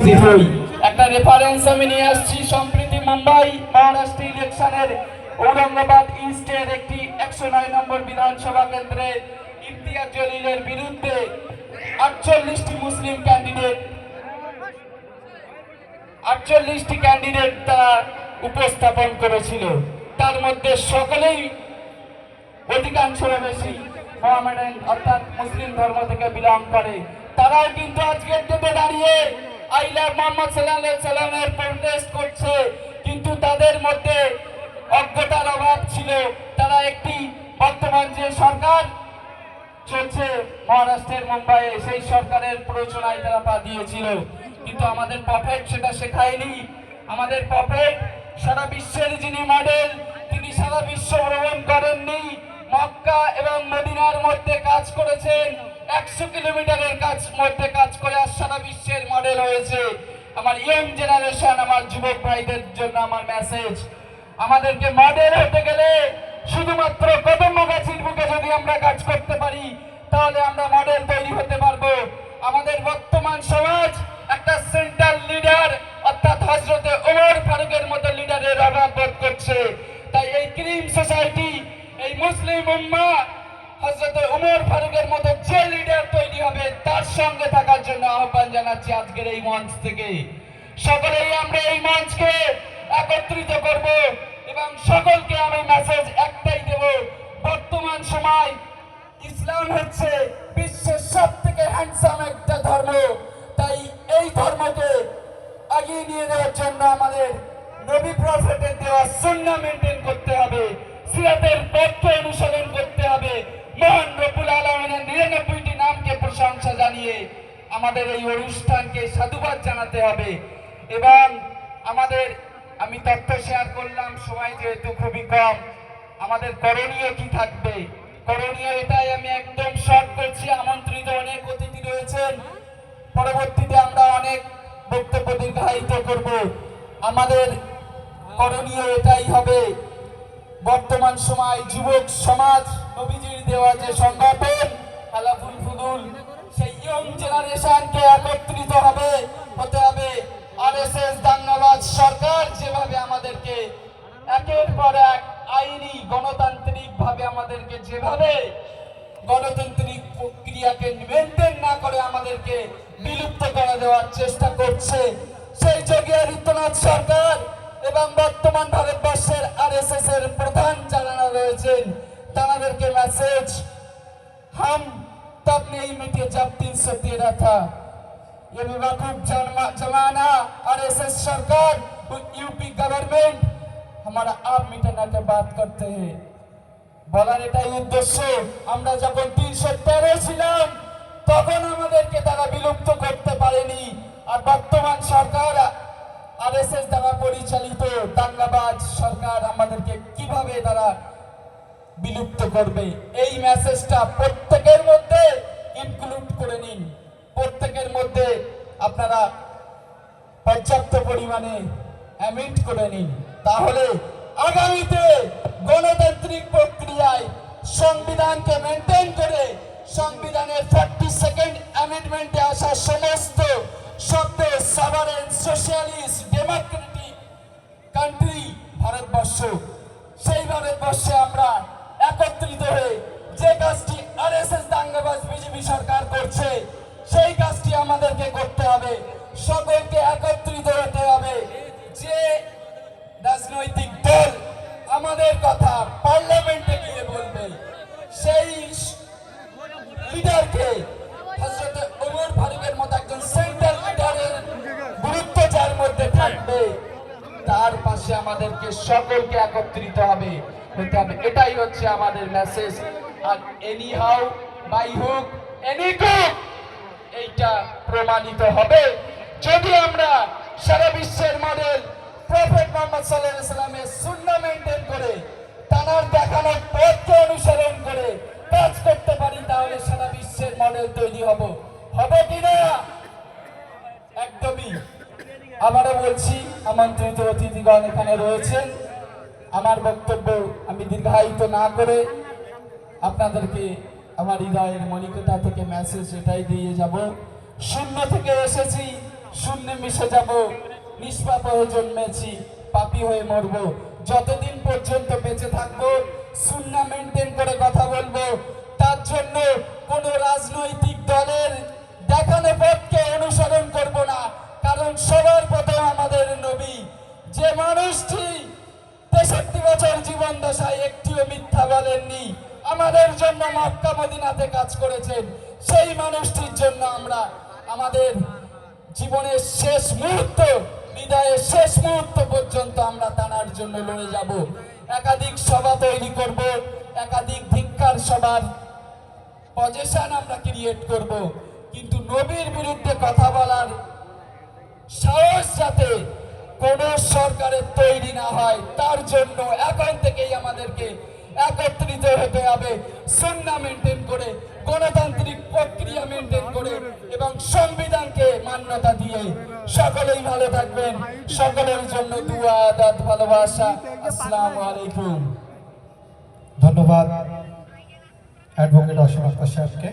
উপস্থিত হই। একটা রেফারেন্স আমি নিয়ে আসছি। সম্প্রতি মুম্বাই মহারাষ্ট্র ইলেকশনের ঔরঙ্গাবাদ ইস্টের একটি 109 নম্বর বিধানসভা কেন্দ্রে ইমতিয়াজ জলিলের বিরুদ্ধে 48টি মুসলিম ক্যান্ডিডেট তারা উপস্থাপন করেছিল। তার মধ্যে সকলেই অধিকাংশরা বেশি মোহামেডান অর্থাৎ মুসলিম ধর্ম থেকে বিলং করে। তারাও কিন্তু আজকের ডেটে দাঁড়িয়ে আই লাভ মোহাম্মদ সাল্লাল্লাহু আলাইহি সাল্লামের প্রোটেস্ট করছে, কিন্তু তাদের মধ্যে অজ্ঞতার অভাব ছিল। তারা একটি বর্তমান যে সরকার চলছে মহারাষ্ট্রের মুম্বাইয়ে, সেই সরকারের প্ররোচনায় তারা পা দিয়েছিল। কিন্তু আমাদের প্রফেট সেটা শেখায়নি। আমাদের প্রফেট সারা বিশ্বের যিনি মডেল, তিনি সারা বিশ্ব ভ্রমণ করেননি। মক্কা এবং মদিনার মধ্যে কাজ করেছেন, 100 কিলোমিটারের মধ্যে কাজ করে আর সারা বিশ্বের মডেল হয়েছে। আমার ইয়ং জেনারেশন, আমার যুবক ভাইদের জন্য আমার মেসেজ, আমাদেরকে মডেল হতে গেলে শুধুমাত্র কদমগাছির বুকে যদি আমরা কাজ করতে পারি তাহলে আমরা মডেল তৈরি হতে পারবো। আমাদের বর্তমান সমাজ একটা সেন্ট্রাল লিডার অর্থাৎ হযরতে ওমর ফারুকের মতো লিডারের অভাব বোধ করছে। তাই এই ক্রিম সোসাইটি, এই মুসলিম উম্মাহ হযরতে ওমর ফারুকের মতো যে লিডার তৈরি হবে তার সঙ্গে থাকার জন্য আহ্বান জানাচ্ছি আজকের এই মঞ্চ থেকে। সকলেই আমরা এই মঞ্চকে একত্রিত করব এবং সকলকে আমি মেসেজ একটাই দেব, বর্তমান সময় ইসলাম হচ্ছে বিশ্বের সবথেকে হ্যান্ডসাম একটা ধর্ম। তাই এই ধর্মকে এগিয়ে নিয়ে যাওয়ার জন্য আমাদের নবী প্রফেটের দেওয়া সুন্নাহ মেনটেন করতে হবে, সিরাতের পথকে অনুসরণ করতে হবে, মহান রব্বুল আলামিনের 99টি নামকে প্রশংসা জানিয়ে আমাদের এই অনুষ্ঠানকে সাধুবাদ জানাতে হবে। এবং আমাদের, আমি তথ্য শেয়ার করলাম, সময় যেহেতু খুবই কম, আমাদের করণীয় কি থাকবে? করণীয় এটাই, আমি একদম শর্ট করছি। আমন্ত্রিত অনেক অতিথি রয়েছেন, পরবর্তীতে আমরা অনেক বক্তব্য দীর্ঘায়িত করব। আমাদের করণীয় এটাই হবে, বর্তমান সময় যুবক সমাজ, নবীজির দেওয়া যে সংগঠন হালাফুল ফুদুল, সেই ইয়ং জেনারেশনকে একত্রিত হতে হবে। আরএসএস দাঙ্গাবাজ সরকার যেভাবে আমাদেরকে একের পর এক আইনি গণতান্ত্রিক ভাবে আমাদেরকে যেভাবে গণতান্ত্রিক প্রক্রিয়াকে মেনটেন না করে আমাদেরকে বিলুপ্ত করে দেওয়ার চেষ্টা করছে, সেই যোগী আদিত্যনাথ সরকার এবং বর্তমান ভারতবর্ষের আরএসএস এর প্রধান যারা রয়েছেন তাদেরকে মেসেজ, हम तब नहीं मिटे जब 313 था, ये बेवकूफ जमाना आरएसएस सरकार, यूपी गवर्नमेंट हमारा आप मिटाने की बात करते हैं। বলার এটাই উদ্দেশ্য, আমরা যখন 313 ছিলাম তখন আমাদেরকে তারা বিলুপ্ত করতে পারেনি। আর বর্তমান সরকার আরএসএস দ্বারা পরিচালিত দাঙ্গাবাজ সরকার আমাদেরকে কিভাবে তারা বিলুপ্ত করবে, এই মেসেজটা প্রত্যেকের মধ্যে ইনক্লুড করে নিন। প্রত্যেকের মধ্যে আপনারা পর্যাপ্ত পরিমাণে অ্যামেন্ড করে নিন, তাহলে আগামীতে গণতান্ত্রিক প্রক্রিয়ায় সংবিধানকে মেনটেন করে সংবিধানের 42nd অ্যামেন্ডমেন্টে আসা সমস্ত শব্দ sovereign socialist Democratic country Bharatvarsha, সেই ভারতবর্ষে আমরা একত্রিত হয়ে যে কাজটি আরএসএস দাঙ্গাবাজ বিজেপি সরকার করছে সেই কাজটি আমাদেরকে করতে হবে। সকলকে একত্রিত হতে হবে। যে রাজনৈতিক দল আমাদের কথা পার্লামেন্টে গিয়ে বলবে, সেই লিডারকে হযরতে ওমর ফারুকের মতো একজন সেন্ট্রাল লিডারের গুরুত্ব যার মধ্যে থাকবে, তার পাশে আমাদেরকে সকলকে একত্রিত হতে হবে। এটাই হচ্ছে আমাদের মেসেজ। আর any how by hook any কুক, এইটা প্রমাণিত হবে যদি আমরা সারা বিশ্বের মডেল প্রফেট মুহাম্মদ সাল্লাল্লাহু আলাইহি সাল্লামের সুন্নাহ মেনটেন করে তার দেখানো পথকে অনুসরণ করে কাজ করতে পারি, তাহলে সারা বিশ্বের মডেল তৈরি হবে কিনা? একদমই। আবারও বলছি, আমন্ত্রিত অতিথিগণ এখানে রয়েছেন। আমার বক্তব্য আমি দীর্ঘায়িত না করে আপনাদেরকে আমার হৃদয়ের মনিকতা থেকে মেসেজ এটাই দিয়ে যাব, শূন্য থেকে এসেছি, শূন্যে মিশে যাব, নিষ্পাপ হয়ে জন্মেছি, পাপী হয়ে মরব। যতদিন পর্যন্ত বেঁচে থাকবো সুন্নাহ মেনটেন করে কথা বলবো। তার জন্য কোনো রাজনৈতিক দলের দেখানো পথকে অনুসরণ করব না, কারণ সবার প্রথম আমাদের নবী, যে মানুষটি 63 বছর জীবন দশায় একটিও মিথ্যা বলেননি, আমাদের জন্য মক্কা মদিনাতে কাজ করেছেন, সেই মানুষটির জন্য আমরা আমাদের জীবনের শেষ মুহূর্ত, বিদায়ের শেষ মুহূর্ত পর্যন্ত আমরা তার জন্য লড়ে যাব। একাধিক সভা তৈরি করব, একাধিক ধিক্কার সভার পজিশন আমরা ক্রিয়েট করব, কিন্তু নবীর বিরুদ্ধে কথা বলার সাহস যাতে কোন সরকারের তৈরি না হয়, তার জন্য এখন থেকেই আমাদেরকে একত্রিত হতে হবে, সুন্নাহ মেনটেন করে, গণতান্ত্রিক প্রক্রিয়া মেনটেন করে এবং সংবিধানকে মান্যতা দিয়ে। সকলেই ভালো থাকবেন, সকলের জন্য দুআ আদাত ভালোবাসা। আসসালামু আলাইকুম। ধন্যবাদ অ্যাডভোকেট অসীম আক্তার সাহেবকে।